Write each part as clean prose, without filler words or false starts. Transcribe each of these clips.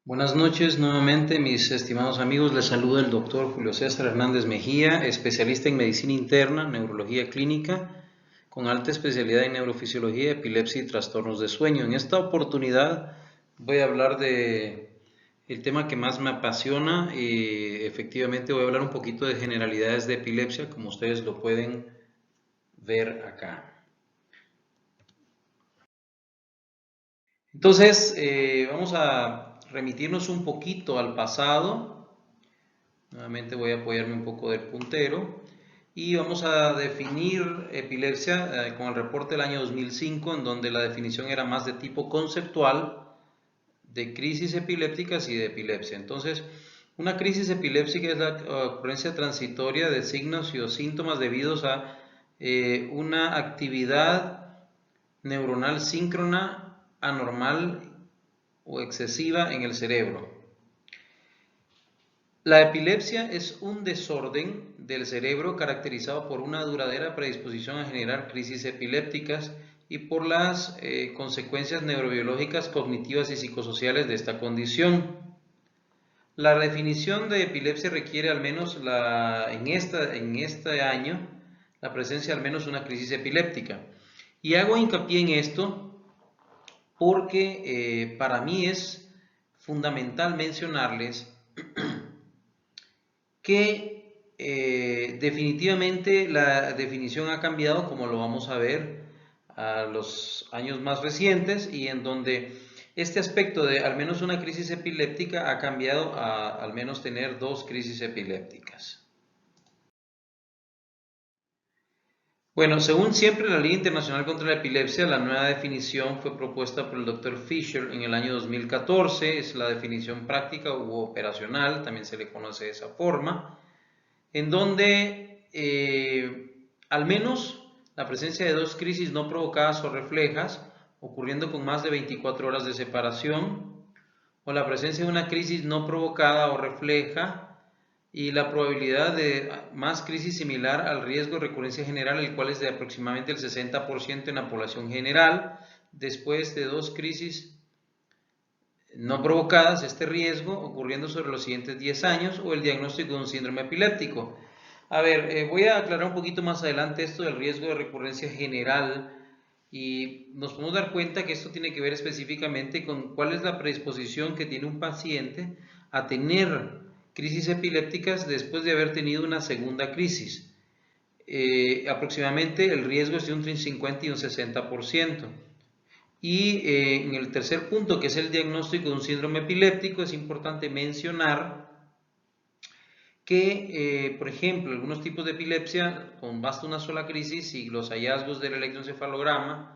Buenas noches nuevamente, mis estimados amigos. Les saluda el doctor Julio César Hernández Mejía, especialista en medicina interna, neurología clínica, con alta especialidad en neurofisiología, epilepsia y trastornos de sueño. En esta oportunidad voy a hablar de el tema que más me apasiona y efectivamente voy a hablar un poquito de generalidades de epilepsia, como ustedes lo pueden ver acá. Entonces, vamos a remitirnos un poquito al pasado. Nuevamente voy a apoyarme un poco del puntero y vamos a definir epilepsia con el reporte del año 2005, en donde la definición era más de tipo conceptual de crisis epilépticas y de epilepsia. Entonces, una crisis epiléptica es la ocurrencia transitoria de signos y o síntomas debidos a una actividad neuronal síncrona, anormal o excesiva en el cerebro. La epilepsia es un desorden del cerebro caracterizado por una duradera predisposición a generar crisis epilépticas y por las consecuencias neurobiológicas, cognitivas y psicosociales de esta condición. La definición de epilepsia requiere al menos en este año la presencia de al menos una crisis epiléptica. Y hago hincapié en esto porque para mí es fundamental mencionarles que definitivamente la definición ha cambiado, como lo vamos a ver a los años más recientes, y en donde este aspecto de al menos una crisis epiléptica ha cambiado a al menos tener dos crisis epilépticas. Bueno, según siempre la Liga Internacional contra la Epilepsia, la nueva definición fue propuesta por el Dr. Fisher en el año 2014, es la definición práctica u operacional, también se le conoce de esa forma, en donde al menos la presencia de dos crisis no provocadas o reflejas, ocurriendo con más de 24 horas de separación, o la presencia de una crisis no provocada o refleja, y la probabilidad de más crisis similar al riesgo de recurrencia general, el cual es de aproximadamente el 60% en la población general, después de dos crisis no provocadas, este riesgo ocurriendo sobre los siguientes 10 años, o el diagnóstico de un síndrome epiléptico. A ver, voy a aclarar un poquito más adelante esto del riesgo de recurrencia general, y nos podemos dar cuenta que esto tiene que ver específicamente con cuál es la predisposición que tiene un paciente a tener crisis epilépticas después de haber tenido una segunda crisis. Aproximadamente el riesgo es de un 50 y un 60%. Y en el tercer punto, que es el diagnóstico de un síndrome epiléptico, es importante mencionar que, por ejemplo, algunos tipos de epilepsia, basta una sola crisis y los hallazgos del electroencefalograma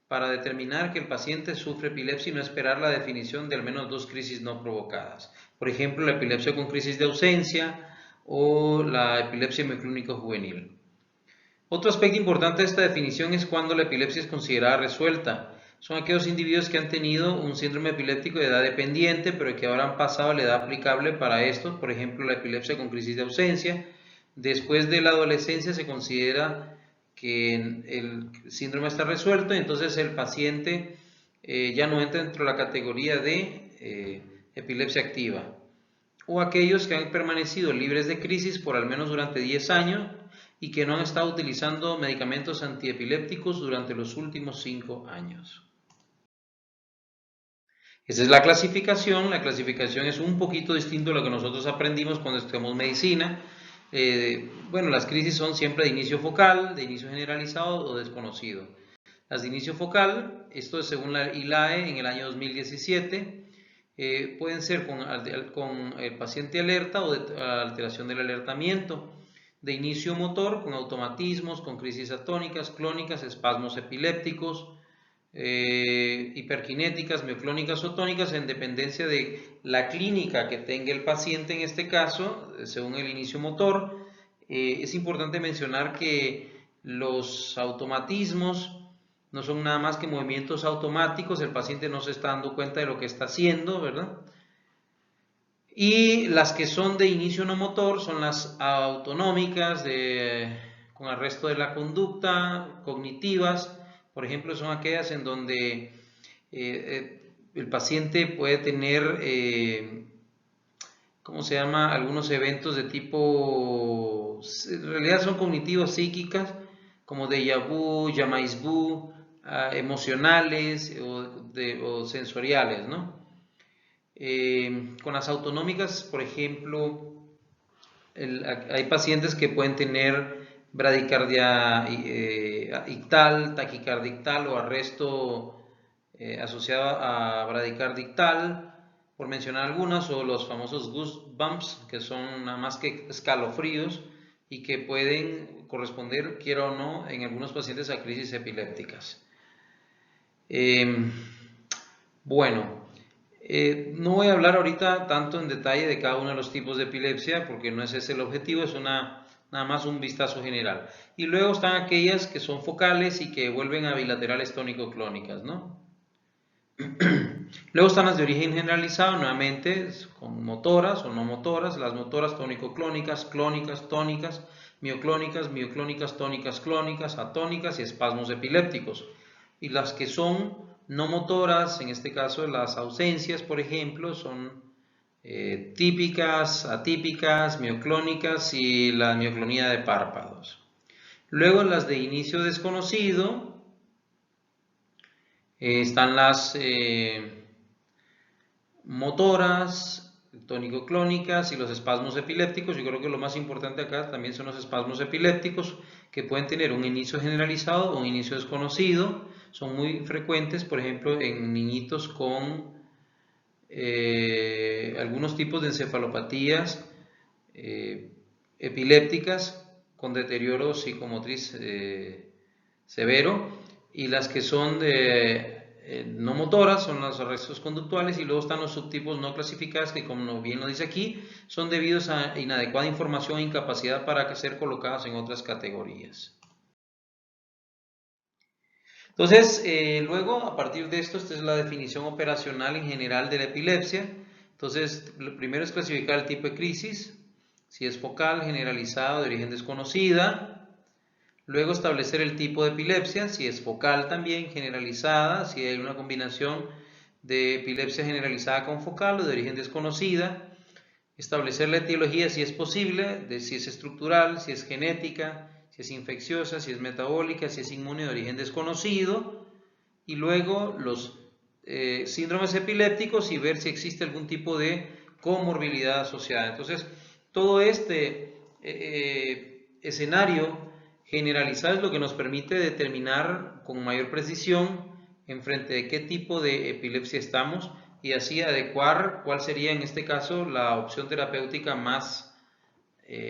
para determinar que el paciente sufre epilepsia y no esperar la definición de al menos dos crisis no provocadas. Por ejemplo, la epilepsia con crisis de ausencia o la epilepsia mioclónica juvenil. Otro aspecto importante de esta definición es cuando la epilepsia es considerada resuelta. Son aquellos individuos que han tenido un síndrome epiléptico de edad dependiente, pero que ahora han pasado a la edad aplicable para estos, por ejemplo, la epilepsia con crisis de ausencia. Después de la adolescencia se considera que el síndrome está resuelto, entonces el paciente ya no entra dentro de la categoría de epilepsia activa. O aquellos que han permanecido libres de crisis por al menos durante 10 años y que no han estado utilizando medicamentos antiepilépticos durante los últimos 5 años. Esa es la clasificación es un poquito distinto a lo que nosotros aprendimos cuando estudiamos medicina. Bueno, las crisis son siempre de inicio focal, de inicio generalizado o desconocido. Las de inicio focal, esto es según la ILAE en el año 2017, pueden ser con el paciente alerta o de alteración del alertamiento. De inicio motor, con automatismos, con crisis atónicas, clónicas, espasmos epilépticos, hiperkinéticas, mioclónicas o tónicas, en dependencia de la clínica que tenga el paciente en este caso, según el inicio motor. Es importante mencionar que los automatismos no son nada más que movimientos automáticos, el paciente no se está dando cuenta de lo que está haciendo, ¿verdad? Y las que son de inicio no motor son las autonómicas, con arresto de la conducta, cognitivas, por ejemplo, son aquellas en donde el paciente puede tener, ¿cómo se llama? Algunos eventos de tipo, en realidad son cognitivos psíquicas, como déjà vu, jamais vu, emocionales o sensoriales, ¿no? Con las autonómicas, por ejemplo, hay pacientes que pueden tener bradicardia ictal, taquicardia ictal o arresto asociado a bradicardia ictal, por mencionar algunas, o los famosos goosebumps, que son nada más que escalofríos y que pueden corresponder, quiera o no, en algunos pacientes a crisis epilépticas. Bueno, no voy a hablar ahorita tanto en detalle de cada uno de los tipos de epilepsia porque no es ese el objetivo, es nada más un vistazo general. Y luego están aquellas que son focales y que vuelven a bilaterales tónico-clónicas, ¿no? Luego están las de origen generalizado, nuevamente con motoras o no motoras, las motoras tónico-clónicas, clónicas, tónicas, mioclónicas, mioclónicas, tónicas, clónicas, atónicas y espasmos epilépticos. Y las que son no motoras, en este caso las ausencias, por ejemplo, son típicas, atípicas, mioclónicas y la mioclonía de párpados. Luego las de inicio desconocido, están las motoras, tónico-clónicas y los espasmos epilépticos. Yo creo que lo más importante acá también son los espasmos epilépticos, que pueden tener un inicio generalizado o un inicio desconocido. Son muy frecuentes, por ejemplo, en niñitos con algunos tipos de encefalopatías epilépticas con deterioro psicomotriz severo, y las que son no motoras son los arrestos conductuales, y luego están los subtipos no clasificados que, como bien lo dice aquí, son debidos a inadecuada información e incapacidad para ser colocadas en otras categorías. Entonces, luego, a partir de esto, esta es la definición operacional en general de la epilepsia. Entonces, lo primero es clasificar el tipo de crisis, si es focal, generalizado, de origen desconocida. Luego, establecer el tipo de epilepsia, si es focal también, generalizada, si hay una combinación de epilepsia generalizada con focal o de origen desconocida. Establecer la etiología, si es posible, de si es estructural, si es genética, si es infecciosa, si es metabólica, si es inmune de origen desconocido, y luego los síndromes epilépticos y ver si existe algún tipo de comorbilidad asociada. Entonces, todo este escenario generalizado es lo que nos permite determinar con mayor precisión en frente de qué tipo de epilepsia estamos y así adecuar cuál sería en este caso la opción terapéutica más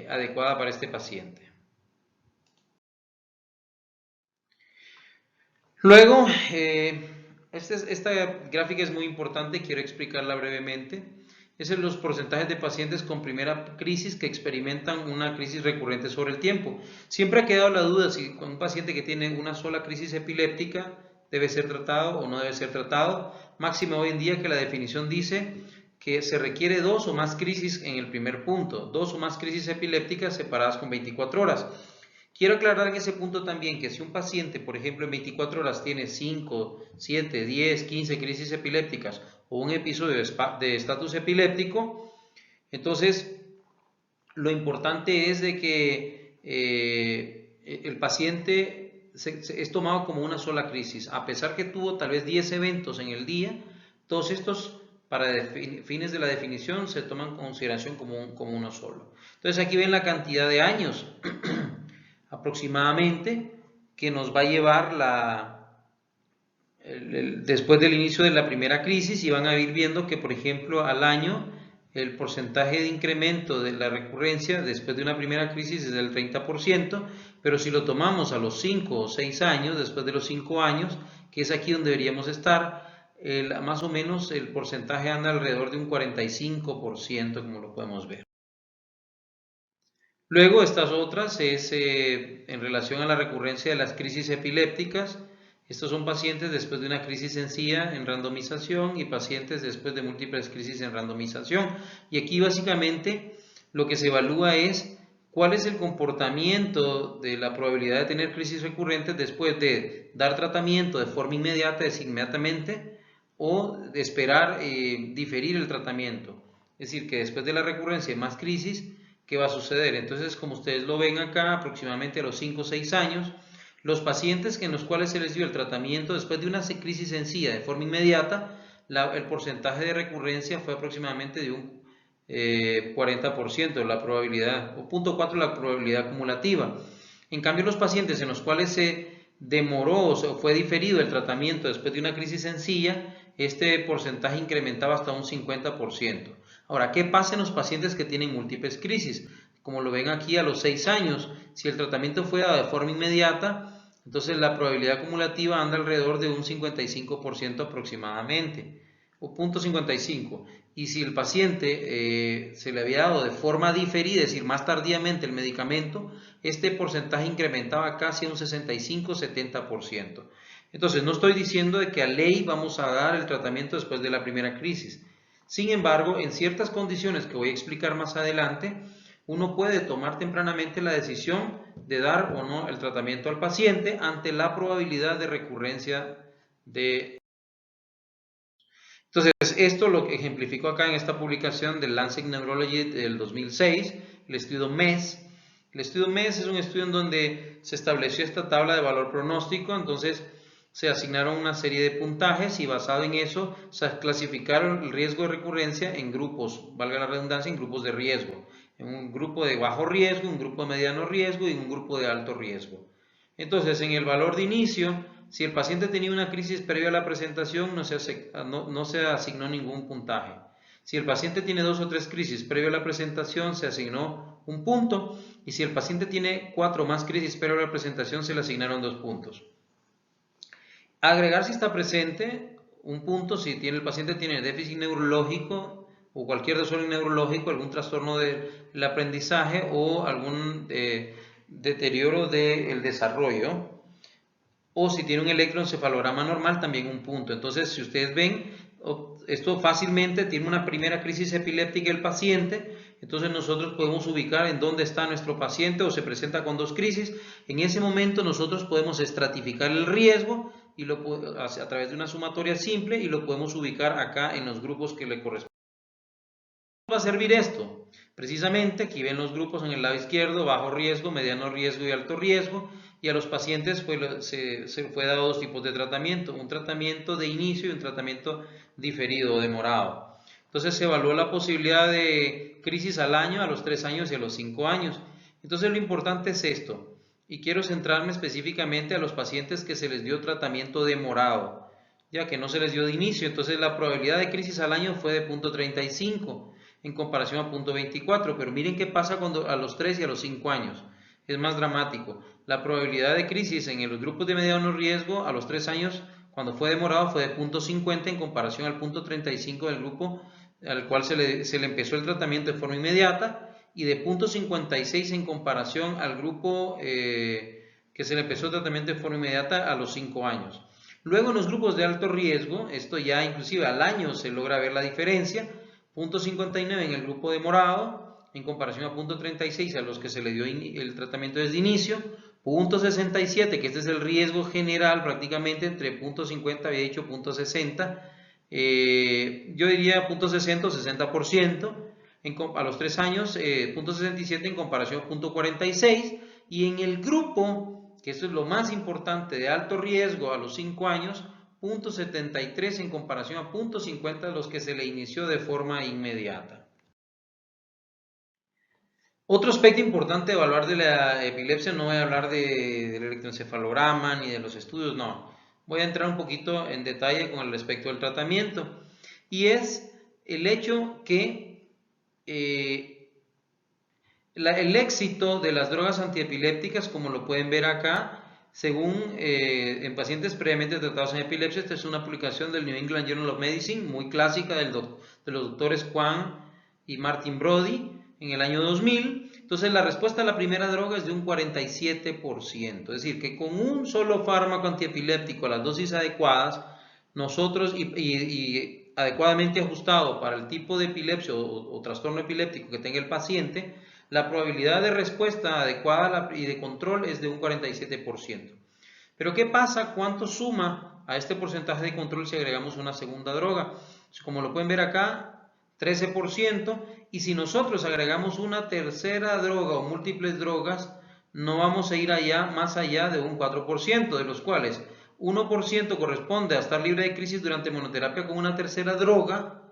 adecuada para este paciente. Luego, esta gráfica es muy importante, quiero explicarla brevemente. Es en los porcentajes de pacientes con primera crisis que experimentan una crisis recurrente sobre el tiempo. Siempre ha quedado la duda si con un paciente que tiene una sola crisis epiléptica debe ser tratado o no debe ser tratado. Máximo hoy en día que la definición dice que se requiere 2 o más crisis en el primer punto, 2 o más crisis epilépticas separadas con 24 horas. Quiero aclarar en ese punto también que si un paciente, por ejemplo, en 24 horas tiene 5, 7, 10, 15 crisis epilépticas o un episodio de estatus epiléptico, entonces lo importante es de que el paciente es tomado como una sola crisis, a pesar que tuvo tal vez 10 eventos en el día. Todos estos, para fines de la definición, se toman en consideración como uno solo. Entonces aquí ven la cantidad de años aproximadamente que nos va a llevar después del inicio de la primera crisis, y van a ir viendo que, por ejemplo, al año el porcentaje de incremento de la recurrencia después de una primera crisis es del 30%, pero si lo tomamos a los 5 o 6 años, después de los 5 años, que es aquí donde deberíamos estar, más o menos el porcentaje anda alrededor de un 45%, como lo podemos ver. Luego, estas otras es en relación a la recurrencia de las crisis epilépticas. Estos son pacientes después de una crisis sencilla en randomización y pacientes después de múltiples crisis en randomización. Y aquí básicamente lo que se evalúa es cuál es el comportamiento de la probabilidad de tener crisis recurrentes después de dar tratamiento de forma inmediata, inmediatamente, o de esperar diferir el tratamiento. Es decir, que después de la recurrencia de más crisis, ¿qué va a suceder? Entonces, como ustedes lo ven acá, aproximadamente a los 5 o 6 años, los pacientes en los cuales se les dio el tratamiento después de una crisis sencilla de forma inmediata, el porcentaje de recurrencia fue aproximadamente de un 40% la probabilidad, o 0.4 la probabilidad acumulativa. En cambio, los pacientes en los cuales se demoró o fue diferido el tratamiento después de una crisis sencilla, este porcentaje incrementaba hasta un 50%. Ahora, ¿qué pasa en los pacientes que tienen múltiples crisis? Como lo ven aquí, a los 6 años, si el tratamiento fue dado de forma inmediata, entonces la probabilidad acumulativa anda alrededor de un 55% aproximadamente, o 0.55. Y si el paciente se le había dado de forma diferida, es decir, más tardíamente el medicamento, este porcentaje incrementaba casi a un 65-70%. Entonces, no estoy diciendo de que a ley vamos a dar el tratamiento después de la primera crisis. Sin embargo, en ciertas condiciones que voy a explicar más adelante, uno puede tomar tempranamente la decisión de dar o no el tratamiento al paciente ante la probabilidad de recurrencia de... Entonces, esto lo que ejemplifico acá en esta publicación del Lancet Neurology del 2006, el estudio MES. El estudio MES es un estudio en donde se estableció esta tabla de valor pronóstico, entonces se asignaron una serie de puntajes y basado en eso se clasificaron el riesgo de recurrencia en grupos, valga la redundancia, en grupos de riesgo. En un grupo de bajo riesgo, un grupo de mediano riesgo y un grupo de alto riesgo. Entonces, en el valor de inicio, si el paciente tenía una crisis previa a la presentación, no se asignó ningún puntaje. Si el paciente tiene 2 o 3 crisis previo a la presentación, se asignó un punto. Y si el paciente tiene 4 o más crisis previo a la presentación, se le asignaron 2 puntos. Agregar si está presente un punto si el paciente tiene déficit neurológico o cualquier desorden neurológico, algún trastorno del aprendizaje o algún deterioro del desarrollo, o si tiene un electroencefalograma normal, también un punto. Entonces, si ustedes ven, esto fácilmente tiene una primera crisis epiléptica el paciente, entonces nosotros podemos ubicar en dónde está nuestro paciente o se presenta con 2 crisis. En ese momento nosotros podemos estratificar el riesgo y a través de una sumatoria simple y lo podemos ubicar acá en los grupos que le corresponden. ¿Cómo va a servir esto? Precisamente aquí ven los grupos en el lado izquierdo, bajo riesgo, mediano riesgo y alto riesgo, y a los pacientes se fue dado 2 tipos de tratamiento, un tratamiento de inicio y un tratamiento diferido o demorado. Entonces se evaluó la posibilidad de crisis al año, a los 3 años y a los 5 años. Entonces lo importante es esto, y quiero centrarme específicamente a los pacientes que se les dio tratamiento demorado, ya que no se les dio de inicio, entonces la probabilidad de crisis al año fue de 0.35 en comparación a 0.24, pero miren qué pasa cuando a los 3 y a los 5 años, es más dramático. La probabilidad de crisis en los grupos de mediano riesgo a los 3 años, cuando fue demorado, fue de 0.50 en comparación al 0.35 del grupo al cual se le empezó el tratamiento de forma inmediata, y de 0.56 en comparación al grupo que se le empezó el tratamiento de forma inmediata a los 5 años. Luego en los grupos de alto riesgo, esto ya inclusive al año se logra ver la diferencia, 0.59 en el grupo de morado en comparación a 0.36 a los que se le dio el tratamiento desde inicio, 0.67, que este es el riesgo general prácticamente entre 0.50, había dicho 0.60, yo diría 0.60 o 60%, a los 3 años 0.67 en comparación a 0.46, y en el grupo, que esto es lo más importante, de alto riesgo a los 5 años, 0.73 en comparación a 0.50 de los que se le inició de forma inmediata. Otro aspecto importante de evaluar de la epilepsia, no voy a hablar del electroencefalograma ni de los estudios, no. Voy a entrar un poquito en detalle con el respecto del tratamiento, y es el hecho que el éxito de las drogas antiepilépticas, como lo pueden ver acá, según en pacientes previamente tratados en epilepsia, esta es una publicación del New England Journal of Medicine, muy clásica de los doctores Kwan y Martin Brody en el año 2000. Entonces la respuesta a la primera droga es de un 47%, es decir, que con un solo fármaco antiepiléptico a las dosis adecuadas, nosotros y adecuadamente ajustado para el tipo de epilepsia o trastorno epiléptico que tenga el paciente, la probabilidad de respuesta adecuada y de control es de un 47%. Pero ¿qué pasa? ¿Cuánto suma a este porcentaje de control si agregamos una segunda droga. Como lo pueden ver acá, 13%, y si nosotros agregamos una tercera droga o múltiples drogas, no vamos a ir más allá de un 4%, de los cuales 1% corresponde a estar libre de crisis durante monoterapia con una tercera droga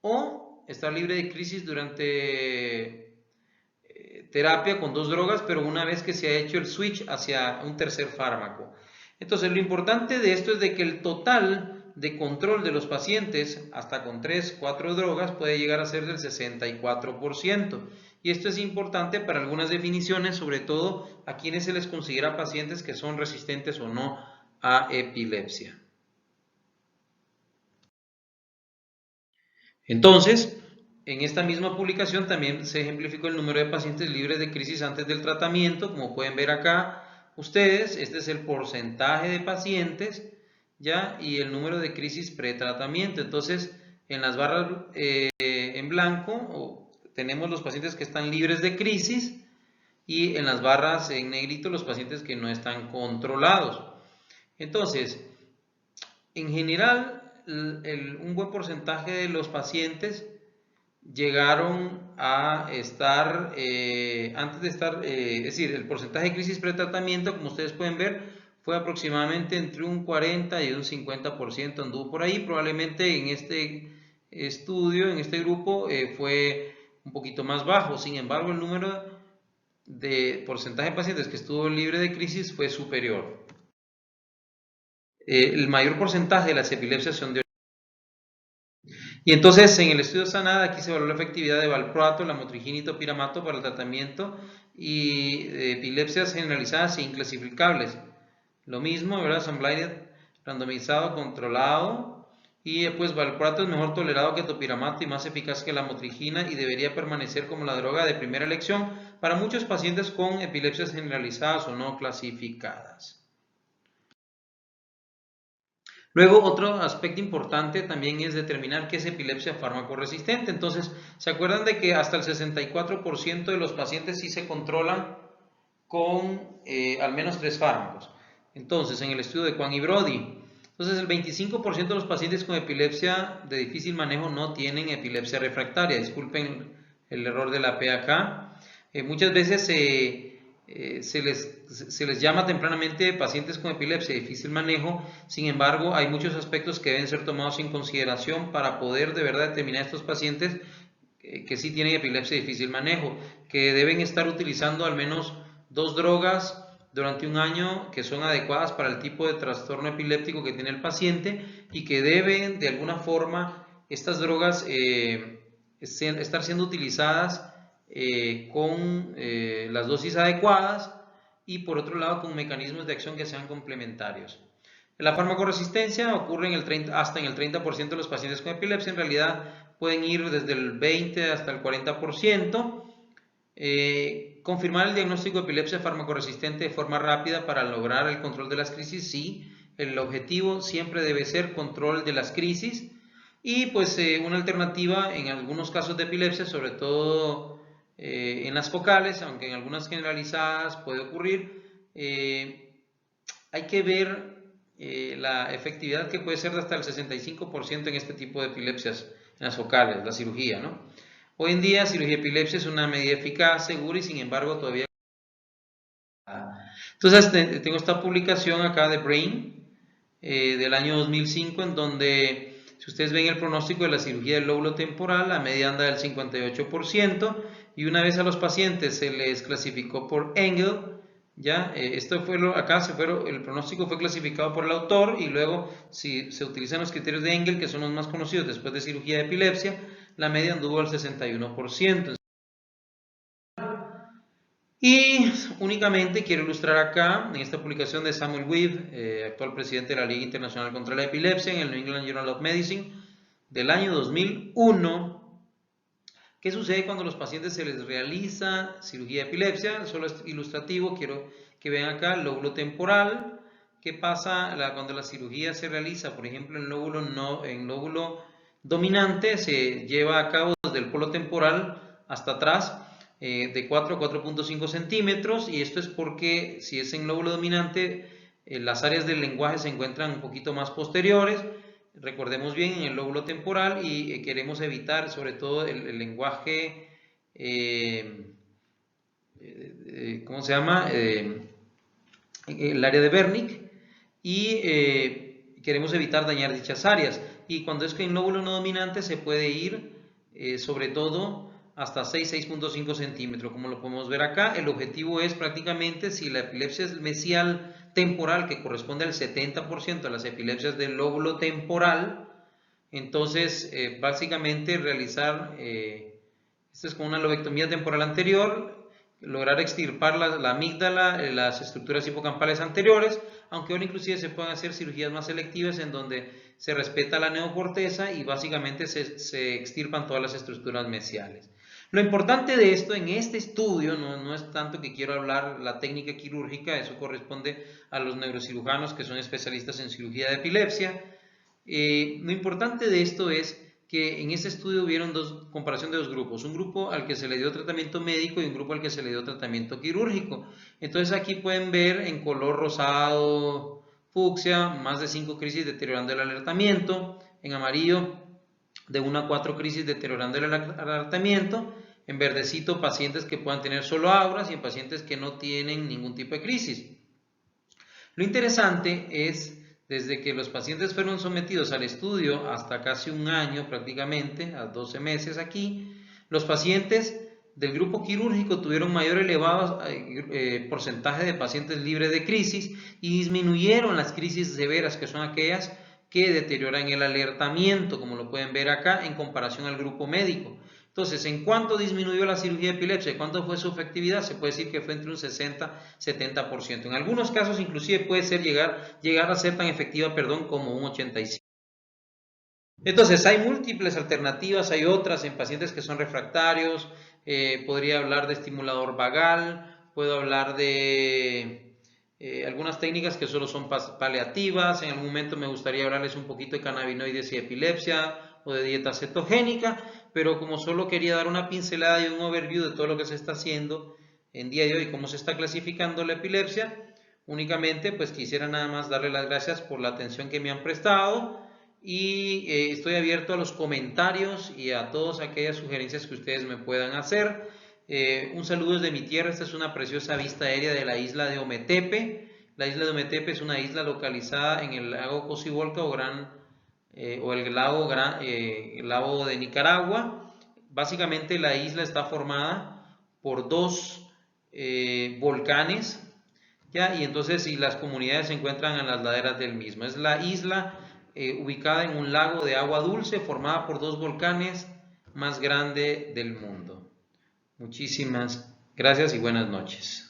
o estar libre de crisis durante terapia con 2 drogas, pero una vez que se ha hecho el switch hacia un tercer fármaco. Entonces, lo importante de esto es de que el total de control de los pacientes, hasta con 3, 4 drogas, puede llegar a ser del 64%. Y esto es importante para algunas definiciones, sobre todo a quienes se les considera pacientes que son resistentes o no a epilepsia. Entonces, en esta misma publicación también se ejemplificó el número de pacientes libres de crisis antes del tratamiento. Como pueden ver acá ustedes, este es el porcentaje de pacientes, ¿ya? Y el número de crisis pretratamiento. Entonces, en las barras en blanco tenemos los pacientes que están libres de crisis y en las barras en negrito los pacientes que no están controlados. Entonces, en general, un buen porcentaje de los pacientes llegaron a estar, antes de estar, es decir, el porcentaje de crisis pretratamiento, como ustedes pueden ver, fue aproximadamente entre un 40 y un 50%, anduvo por ahí. Probablemente en este estudio, en este grupo, fue un poquito más bajo. Sin embargo, el número de porcentaje de pacientes que estuvo libre de crisis fue superior. El mayor porcentaje de las epilepsias son de y entonces en el estudio SANADA aquí se evaluó la efectividad de valproato, lamotrigina y topiramato para el tratamiento y de epilepsias generalizadas e inclasificables. Lo mismo, ¿verdad? Unblinded, randomizado, controlado, y pues valproato es mejor tolerado que topiramato y más eficaz que la lamotrigina y debería permanecer como la droga de primera elección para muchos pacientes con epilepsias generalizadas o no clasificadas. Luego, otro aspecto importante también es determinar qué es epilepsia fármaco-resistente. Entonces, ¿se acuerdan de que hasta el 64% de los pacientes sí se controlan con al menos 3 fármacos? Entonces, en el estudio de Kwan y Brody, entonces el 25% de los pacientes con epilepsia de difícil manejo no tienen epilepsia refractaria. Disculpen el error de la P acá. Muchas veces se les llama tempranamente pacientes con epilepsia de difícil manejo. Sin embargo, hay muchos aspectos que deben ser tomados en consideración para poder de verdad determinar a estos pacientes que sí tienen epilepsia de difícil manejo, que deben estar utilizando al menos 2 drogas durante un año que son adecuadas para el tipo de trastorno epiléptico que tiene el paciente y que deben de alguna forma estas drogas estar siendo utilizadas con las dosis adecuadas y por otro lado con mecanismos de acción que sean complementarios. La farmacoresistencia ocurre hasta en el 30% de los pacientes con epilepsia. En realidad pueden ir desde el 20 hasta el 40%. Confirmar el diagnóstico de epilepsia farmacoresistente de forma rápida para lograr el control de las crisis, sí. El objetivo siempre debe ser control de las crisis y pues una alternativa en algunos casos de epilepsia, sobre todo en las focales, aunque en algunas generalizadas puede ocurrir, hay que ver la efectividad que puede ser de hasta el 65% en este tipo de epilepsias en las focales, la cirugía, ¿no? Hoy en día, cirugía de epilepsia es una medida eficaz, segura y sin embargo todavía... Entonces, tengo esta publicación acá de Brain del año 2005 en donde, si ustedes ven el pronóstico de la cirugía del lóbulo temporal, la media anda del 58% y una vez a los pacientes se les clasificó por Engel, ya, esto fue el pronóstico fue clasificado por el autor y luego si se utilizan los criterios de Engel, que son los más conocidos después de cirugía de epilepsia, la media anduvo al 61%. Y únicamente quiero ilustrar acá, en esta publicación de Samuel Weave, actual presidente de la Liga Internacional contra la Epilepsia, en el New England Journal of Medicine, del año 2001, ¿qué sucede cuando a los pacientes se les realiza cirugía de epilepsia? Solo es ilustrativo, quiero que vean acá el lóbulo temporal. ¿Qué pasa cuando la cirugía se realiza? Por ejemplo, en lóbulo dominante se lleva a cabo desde el polo temporal hasta atrás de 4 a 4.5 centímetros y esto es porque si es en lóbulo dominante Las áreas del lenguaje se encuentran un poquito más posteriores, recordemos bien, en el lóbulo temporal, y queremos evitar sobre todo el lenguaje, ¿cómo se llama? El área de Wernicke, y queremos evitar dañar dichas áreas. Y cuando es que en lóbulo no dominante se puede ir sobre todo hasta 6.5 centímetros, como lo podemos ver acá. El objetivo es prácticamente, si la epilepsia es mesial temporal, que corresponde al 70% de las epilepsias del lóbulo temporal, entonces básicamente realizar, esto es como una lobectomía temporal anterior, lograr extirpar la amígdala, las estructuras hipocampales anteriores, aunque ahora inclusive se pueden hacer cirugías más selectivas en donde se respeta la neocorteza y básicamente se extirpan todas las estructuras mesiales. Lo importante de esto en este estudio no es tanto que quiero hablar la técnica quirúrgica, eso corresponde a los neurocirujanos que son especialistas en cirugía de epilepsia. Lo importante de esto es que en este estudio hubieron comparación de dos grupos, un grupo al que se le dio tratamiento médico y un grupo al que se le dio tratamiento quirúrgico. Entonces aquí pueden ver en color rosado, fucsia, más de 5 crisis deteriorando el alertamiento, en amarillo de 1 a 4 crisis deteriorando el alertamiento, en verdecito pacientes que puedan tener solo auras y en pacientes que no tienen ningún tipo de crisis. Lo interesante es, desde que los pacientes fueron sometidos al estudio hasta casi un año prácticamente, a 12 meses aquí, los pacientes del grupo quirúrgico tuvieron mayor elevado porcentaje de pacientes libres de crisis y disminuyeron las crisis severas, que son aquellas que deterioran el alertamiento, como lo pueden ver acá, en comparación al grupo médico. Entonces, ¿en cuánto disminuyó la cirugía de epilepsia? ¿Cuánto fue su efectividad? Se puede decir que fue entre un 60-70%. En algunos casos, inclusive, puede ser llegar a ser tan efectiva, como un 85%. Entonces, hay múltiples alternativas, hay otras en pacientes que son refractarios. Podría hablar de estimulador vagal, puedo hablar de algunas técnicas que solo son paliativas. En algún momento me gustaría hablarles un poquito de cannabinoides y epilepsia o de dieta cetogénica, pero como solo quería dar una pincelada y un overview de todo lo que se está haciendo en día de hoy, cómo se está clasificando la epilepsia, únicamente pues quisiera nada más darle las gracias por la atención que me han prestado y estoy abierto a los comentarios y a todas aquellas sugerencias que ustedes me puedan hacer. Un saludo desde mi tierra. Esta es una preciosa vista aérea de la isla de Ometepe. La isla de Ometepe es una isla localizada en el lago Cocibolca o el lago de Nicaragua. Básicamente la isla está formada por dos volcanes, ¿ya? Y entonces las comunidades se encuentran en las laderas del mismo. Es la isla ubicada en un lago de agua dulce formada por dos volcanes más grande del mundo. Muchísimas gracias y buenas noches.